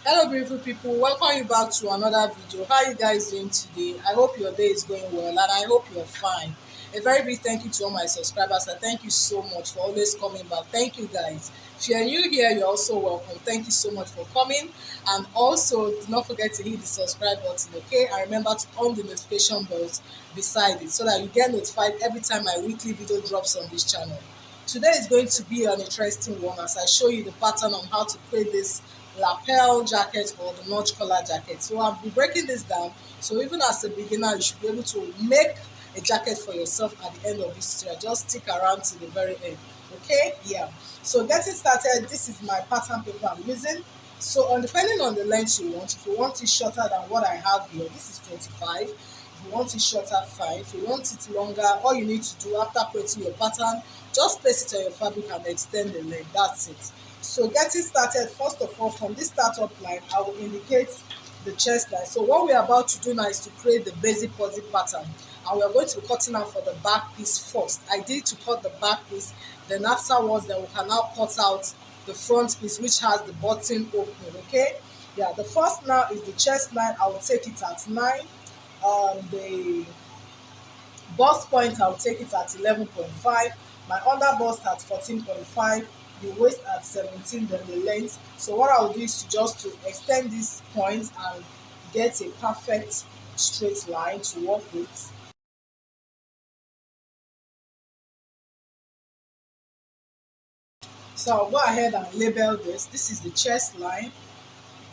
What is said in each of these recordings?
Hello beautiful people, welcome you back to another video. How you guys doing today? I hope your day is going well and I hope you're fine. A very big thank you to all my subscribers and thank you so much for always coming back. Thank you guys. If you're new here, you're also welcome. Thank you so much for coming, and also do not forget to hit the subscribe button, okay? And remember to on the notification bells beside it so that you get notified every time my weekly video drops on this channel. Today is going to be an interesting one as I show you the pattern on how to create this lapel jacket or the notch collar jacket. So I'll be breaking this down, so even as a beginner you should be able to make a jacket for yourself at the end of this tutorial. Just stick around to the very end, okay? Yeah, so getting started, this is my pattern paper I'm using. So depending on the length you want, if you want it shorter than what I have here, this is 25. If you want it shorter, fine. If you want it longer, all you need to do after creating your pattern, just place it on your fabric and extend the length. That's it. So getting started, first of all, from this startup line, I will indicate the chest line. So what we're about to do now is to create the basic body pattern. And we're going to be cutting out for the back piece first. I did to cut the back piece, then afterwards, then we can now cut out the front piece, which has the button opening, okay? Yeah, the first now is the chest line. I will take it at 9. The bust point, I'll take it at 11.5. My under bust at 14.5. The waist at 17, then the length. So what I'll do is to extend this point and get a perfect straight line to work with. So I'll go ahead and label this. This is the chest line.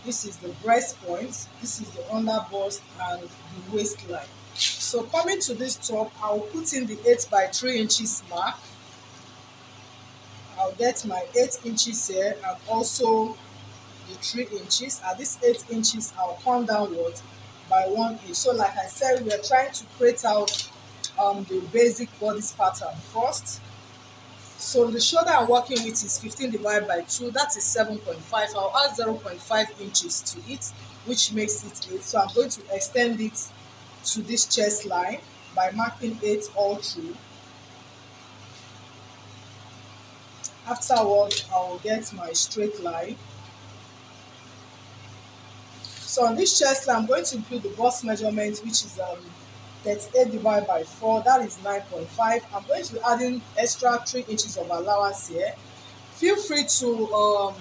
This is the breast point. This is the under bust and the waistline. So coming to this top, I'll put in the 8 by 3 inches mark. I'll get my 8 inches here and also the 3 inches. At this 8 inches, I'll come downwards by 1 inch. So like I said, we are trying to create out the basic body pattern first. So the shoulder I'm working with is 15 divided by 2. That is 7.5. I'll add 0.5 inches to it, which makes it 8. So I'm going to extend it to this chest line by marking 8 all through. Afterwards, I will get my straight line. So on this chest line, I'm going to include the bust measurement, which is 38 divided by 4. That is 9.5. I'm going to be adding extra 3 inches of allowance here. Feel free to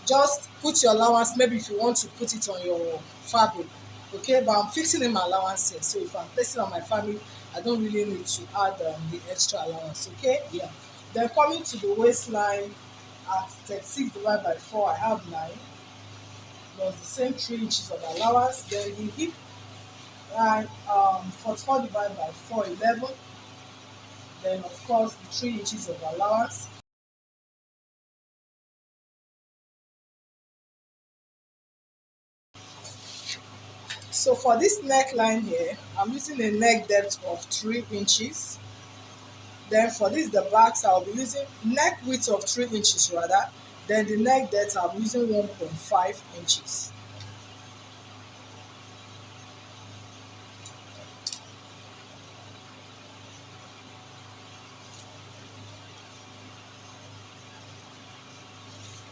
just put your allowance, maybe if you want to put it on your fabric, okay? But I'm fixing in my allowance here, so if I'm placing on my fabric, I don't really need to add the extra allowance, okay? Yeah. Then coming to the waistline at 36 divided by 4, I have 9 plus the same 3 inches of allowance. Then the hip line 44 divided by 4, 11. Then of course the 3 inches of allowance. So for this neckline here, I'm using a neck depth of 3 inches. Then for this the backs, I'll be using neck width of 3 inches rather. Then the neck depth, I'm using 1.5 inches.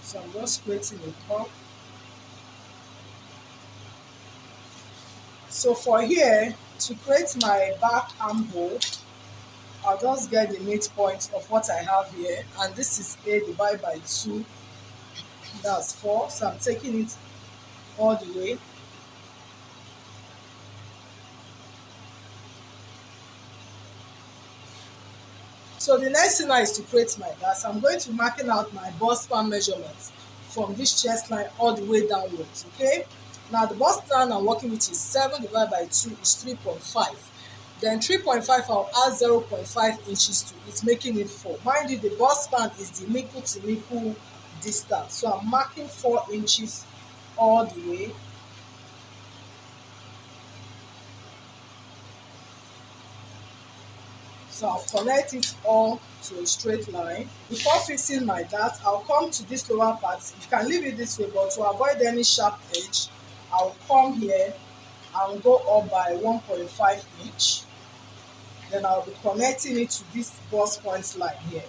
So I'm just creating a curve. So for here, to create my back armhole, I'll just get the midpoint of what I have here, and this is 8 divided by 2, that's 4. So I'm taking it all the way. So the next thing now is to create my back. So I'm going to be marking out my bust span measurements from this chest line all the way downwards, okay? Now the bust span I'm working with is 7 divided by 2 is 3.5. Then 3.5, I'll add 0.5 inches to it, making it 4. Mind you, the bust span is the nipple to nipple distance. So I'm marking 4 inches all the way. So I'll connect it all to a straight line. Before fixing my dart, I'll come to this lower part. You can leave it this way, but to avoid any sharp edge, I'll come here and go up by 1.5 inch. Then I'll be connecting it to this bust point line here.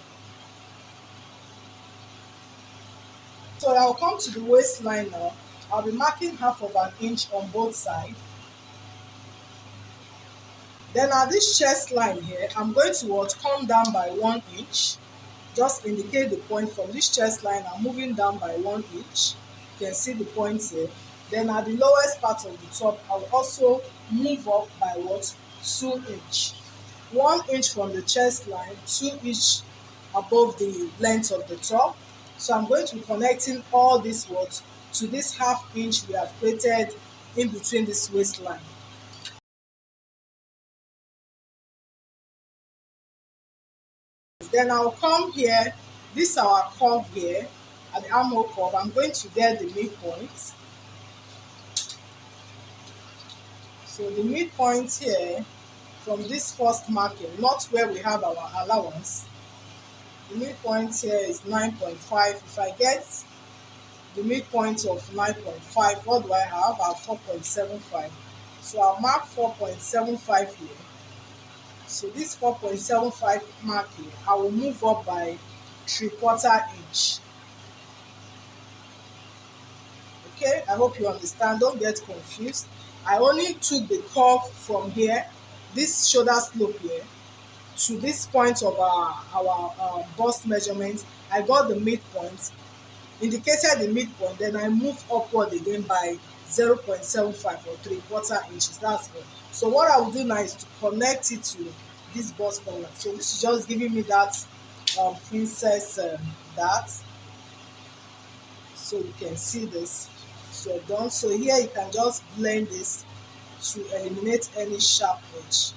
So I'll come to the waistline now. I'll be marking half of an inch on both sides. Then at this chest line here, I'm going to what, come down by 1 inch. Just indicate the point from this chest line. I'm moving down by 1 inch. You can see the points here. Then at the lowest part of the top, I'll also move up by what, 2 inch. 1 inch from the chest line, 2 inch above the length of the top. So I'm going to be connecting all this what to this half inch we have created in between this waistline. Then I'll come here, this is our curve here at the armhole curve. I'm going to get the midpoint. So the midpoint here from this first marking, not where we have our allowance, the midpoint here is 9.5. If I get the midpoint of 9.5, what do I have? I have 4.75. So I'll mark 4.75 here. So this 4.75 mark here, I will move up by 3/4 inch. Okay, I hope you understand. Don't get confused. I only took the curve from here, this shoulder slope here, to this point of our bust measurement. I got the midpoint, indicated the midpoint, then I move upward again by 0.75 or 3/4 inches. That's all. So what I will do now is to connect it to this bust corner. So this is just giving me that princess dart. So you can see this. So done. So here you can just blend this to eliminate any sharp edge,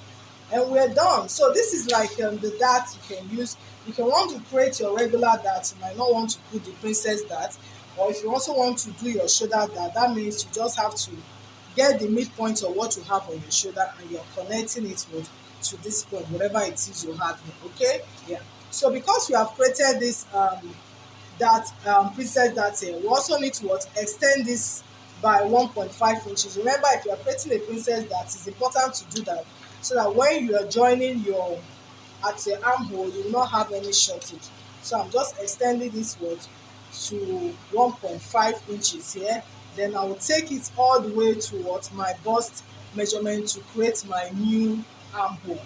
and we're done. So this is like the dart you can use. You can want to create your regular dart. You might not want to put the princess dart, or if you also want to do your shoulder dart, that means you just have to get the midpoint of what you have on your shoulder and you're connecting it with to this point, whatever it is you have here. Okay, yeah. So because you have created this that princess dart here, we also need to what, extend this by 1.5 inches. Remember, if you are creating a princess dart, it's important to do that so that when you are joining your at your armhole, you will not have any shortage. So I'm just extending this word to 1.5 inches here. Then I will take it all the way to what, my bust measurement, to create my new armhole.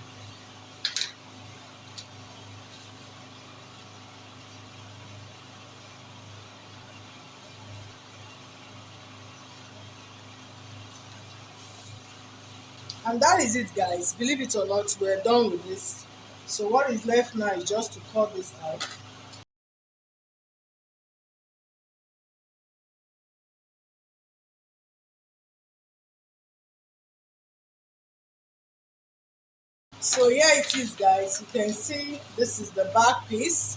And that is it, guys. Believe it or not, we're done with this. So what is left now is just to cut this out. So here it is, guys. You can see this is the back piece.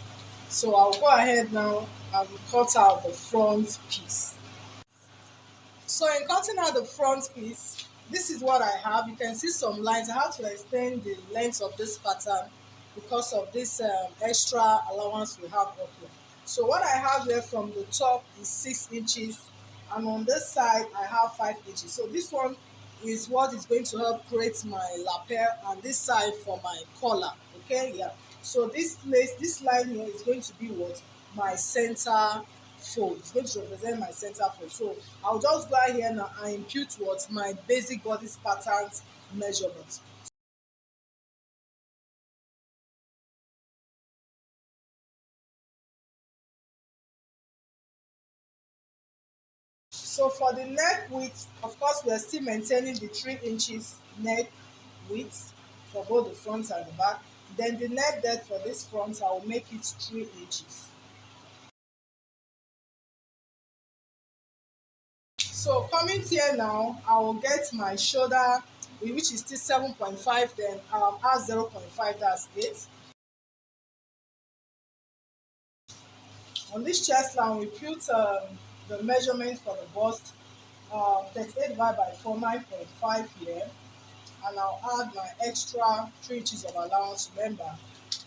So I'll go ahead now and cut out the front piece. So in cutting out the front piece, this is what I have. You can see some lines. I have to extend the length of this pattern because of this extra allowance we have up here. So what I have here from the top is 6 inches, and on this side I have 5 inches. So this one is what is going to help create my lapel, and this side for my collar. Okay, yeah. So this place, this line here is going to be what, my center fold. It's going to represent my center fold. So I'll just go here now and impute what, my basic bodice patterns measurement. So for the neck width, of course, we are still maintaining the 3 inches neck width for both the front and the back. Then the neck depth for this front, I will make it 3 inches. So coming here now, I will get my shoulder, which is still 7.5, then I'll add 0.5, that's 8. On this chest line, we put the measurement for the bust, 38 divided by 4, 9.5 here, and I'll add my extra 3 inches of allowance, remember.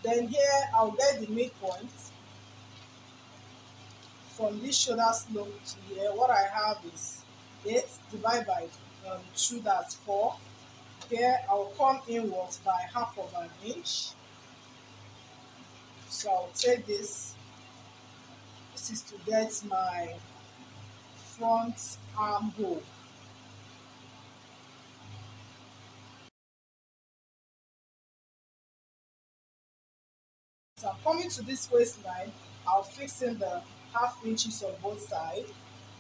Then here, I'll get the midpoint from this shoulder slope to here. What I have is 8 divided by 2, that's 4. Here, I'll come inwards by half of an inch. So I'll take this. This this is to get my front armhole. So I'm coming to this waistline, I'll fix in the half inches on both sides.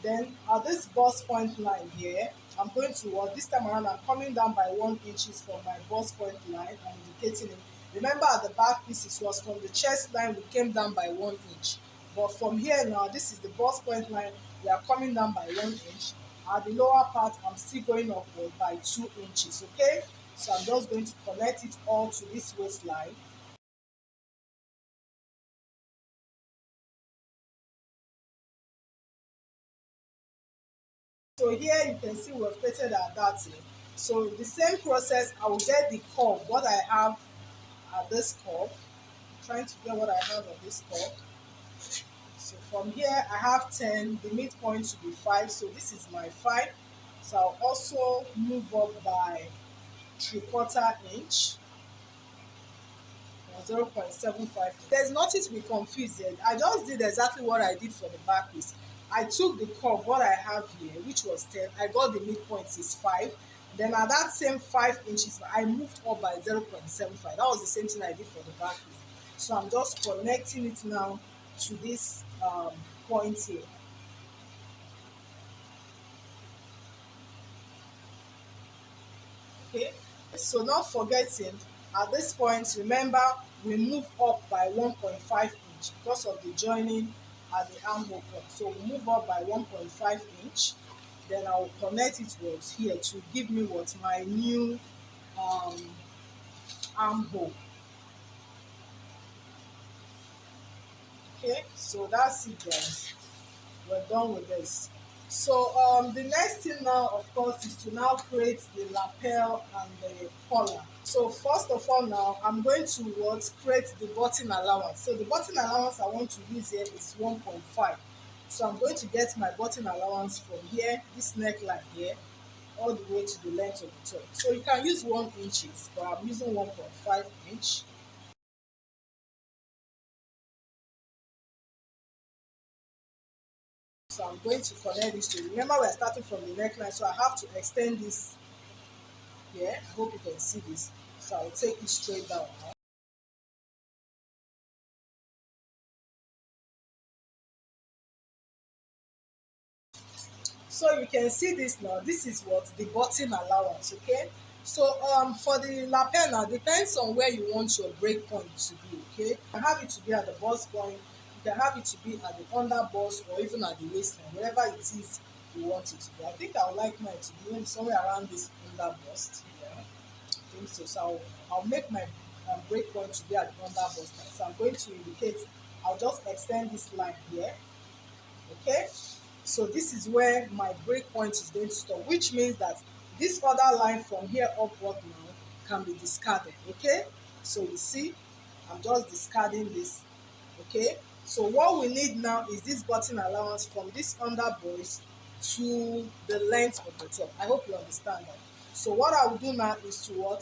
Then at this bust point line here, I'm going to, this time around, I'm coming down by 1 inches from my bust point line and indicating it. Remember at the back piece, it was from the chest line, we came down by 1 inch. But from here now, this is the bust point line, we are coming down by 1 inch. At the lower part, I'm still going upward by 2 inches, okay? So I'm just going to connect it all to this waistline. So here you can see we've created our darting. So the same process, I will get the curve, what I have at this curve. I'm trying to get what I have at this curve. So from here I have 10, the midpoint should be 5, so this is my 5. So I'll also move up by 3/4 inch. 0.75. There's nothing to be confused yet. I just did exactly what I did for the back piece. I took the curve, what I have here, which was 10. I got the midpoint is 5. Then at that same 5 inches, I moved up by 0.75. That was the same thing I did for the back piece. So I'm just connecting it now to this point here. Okay, so not forgetting, at this point, remember we move up by 1.5 inch because of the joining at the armhole point. So we move up by 1.5 inch, then I will connect it towards here to give me what my new armhole. Okay, so that's it, guys. We're done with this. So the next thing now, of course, is to now create the lapel and the collar. So first of all now, I'm going to create the button allowance. So the button allowance I want to use here is 1.5. So I'm going to get my button allowance from here, this neckline here, all the way to the length of the top. So you can use 1 inches, but I'm using 1.5 inch. So I'm going to connect this to, remember we're starting from the neckline, so I have to extend this here. I hope you can see this. So I'll take it straight down now. So you can see this now. This is what the button allowance, okay? So for the lapel now, depends on where you want your break point to be, okay? You can have it to be at the bust point, you can have it to be at the under bust or even at the waistline, wherever it is you want it to be. I think I would like mine to be somewhere around this under bust. Yeah, I think so. So I'll make my break point to be at the under bust. So I'm going to indicate, I'll just extend this line here, okay? So this is where my break point is going to stop, which means that this other line from here upward now can be discarded, okay? So you see, I'm just discarding this, okay? So what we need now is this button allowance from this under bust to the length of the top. I hope you understand that. So what I will do now is to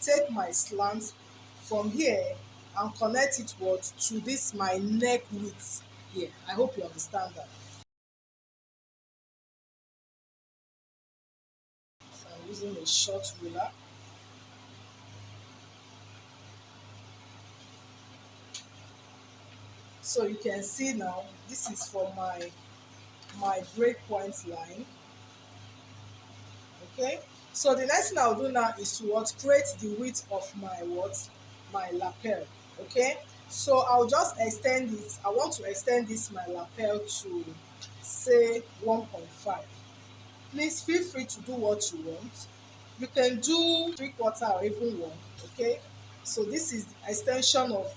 take my slant from here and connect it to this my neck width here. I hope you understand that. So I'm using a short ruler. So you can see now, this is for my break point line. Okay, so the next thing I'll do now is to create the width of my lapel. Okay, so I'll just extend it. I want to extend this my lapel to say 1.5. Please feel free to do what you want. You can do 3/4 or even 1. Okay, so this is the extension of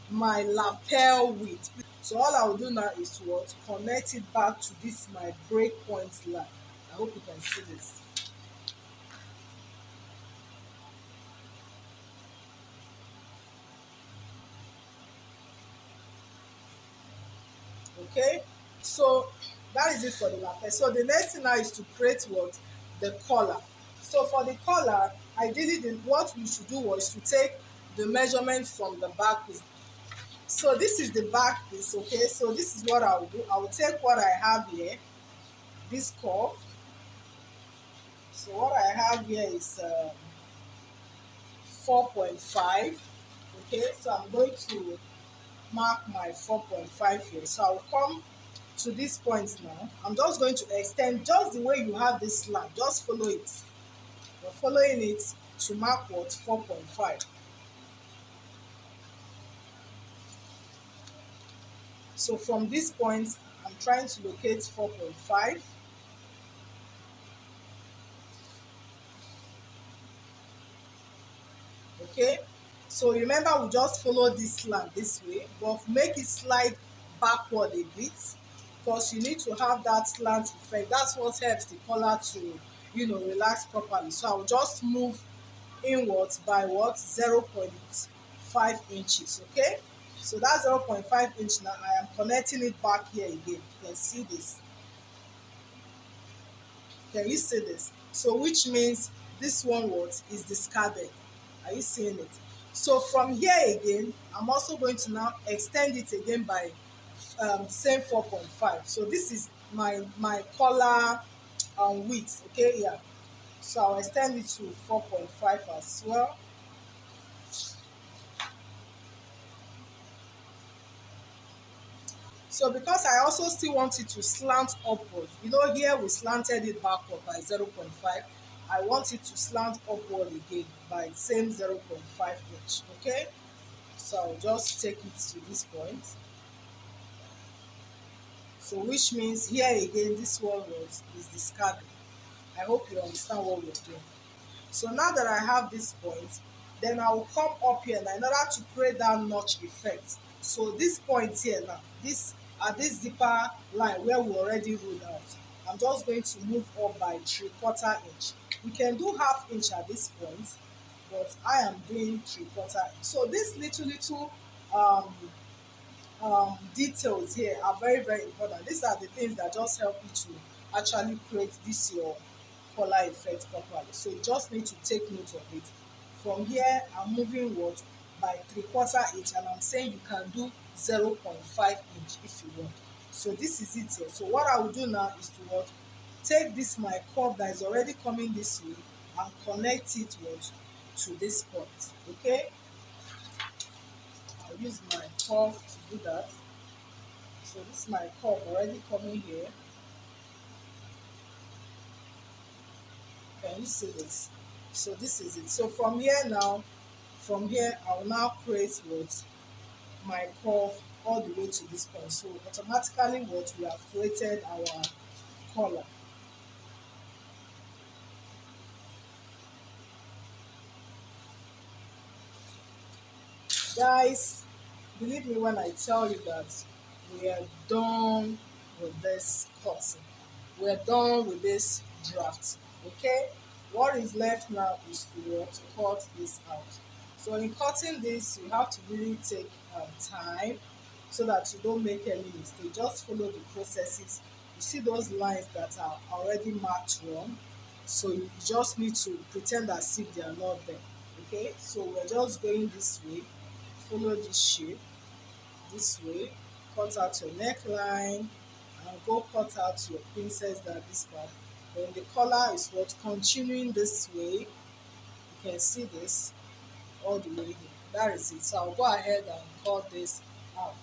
my lapel width. So all I will do now is to connect it back to this my break point line. I hope you can see this. Okay, so that is it for the lapel. So the next thing now is to create the collar. So for the collar, ideally what we should do was to take the measurement from the back piece. So this is the back piece, okay? So this is what I will do. I will take what I have here, this curve. So what I have here is 4.5, okay? So I'm going to mark my 4.5 here. So I'll come to this point now. I'm just going to extend just the way you have this slant. Just follow it. You're following it to mark what? 4.5. So from this point, I'm trying to locate 4.5. Okay, so remember we just follow this slant this way, but make it slide backward a bit because you need to have that slant effect. That's what helps the collar to, relax properly. So I'll just move inwards by what? 0.5 inches. Okay, so that's 0.5 inch. Now I am connecting it back here again. You can see this. Can you see this? So which means this one what is discarded. Are you seeing it? So from here again, I'm also going to now extend it again by same 4.5. So this is my collar width. Okay, yeah. So I'll extend it to 4.5 as well. So because I also still want it to slant upward, here we slanted it backward by 0.5. I want it to slant upward again by the same 0.5 inch. Okay, so I'll just take it to this point. So which means here again, this one is discarded. I hope you understand what we're doing. So now that I have this point, then I will come up here now in order to create that notch effect. So this point here now, this zipper line where we already ruled out, I'm just going to move up by 3/4 inch. We can do half inch at this point, but I am doing 3/4 inch. So this little um, details here are very, very important. These are the things that just help you to actually create this your collar effect properly. So you just need to take note of it. From here, I'm moving what? By 3/4 inch, and I'm saying you can do 0.5 inch if you want. So this is it here. So what I will do now is to what? Take this my curve that is already coming this way and connect it what? To this point. Okay? I'll use my curve to do that. So this is my curve already coming here. Can you see this? So this is it. So from here now, from here I will now create what? My curve all the way to this point. So automatically what? We have created our collar. Guys, believe me when I tell you that we are done with this cutting. We are done with this draft. Okay? What is left now is to cut this out. So in cutting this, you have to really take time so that you don't make any mistake. Just follow the processes. You see those lines that are already marked wrong. So you just need to pretend as if they are not there. Okay? So we're just going this way. Follow this shape this way, cut out your neckline and go cut out your princess that this part. Then the collar is what? Continuing this way. You can see this all the way here. That is it. So I'll go ahead and cut this out.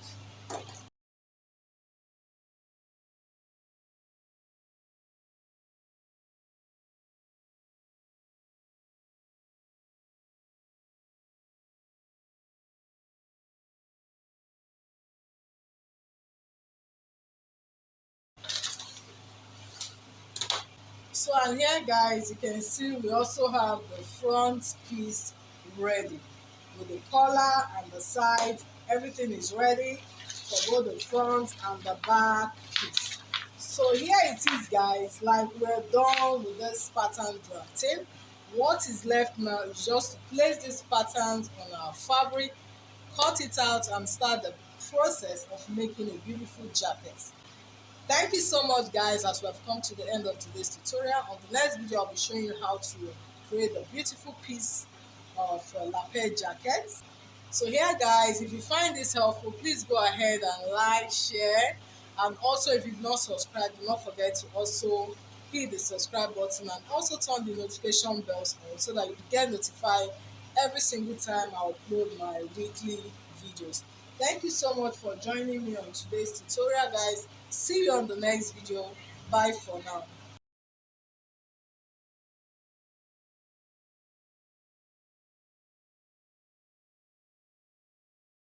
So and here guys, you can see we also have the front piece ready with the collar and the side. Everything is ready for both the front and the back piece. So here it is guys, like we're done with this pattern drafting. What is left now is just to place these patterns on our fabric, cut it out and start the process of making a beautiful jacket. Thank you so much guys, as we have come to the end of today's tutorial. On the next video I'll be showing you how to create a beautiful piece of lapel jacket. So here guys, if you find this helpful, please go ahead and like, share, and also if you've not subscribed, do not forget to also hit the subscribe button and also turn the notification bells on so that you get notified every single time I upload my weekly videos. Thank you so much for joining me on today's tutorial guys. See you on the next video. Bye for now.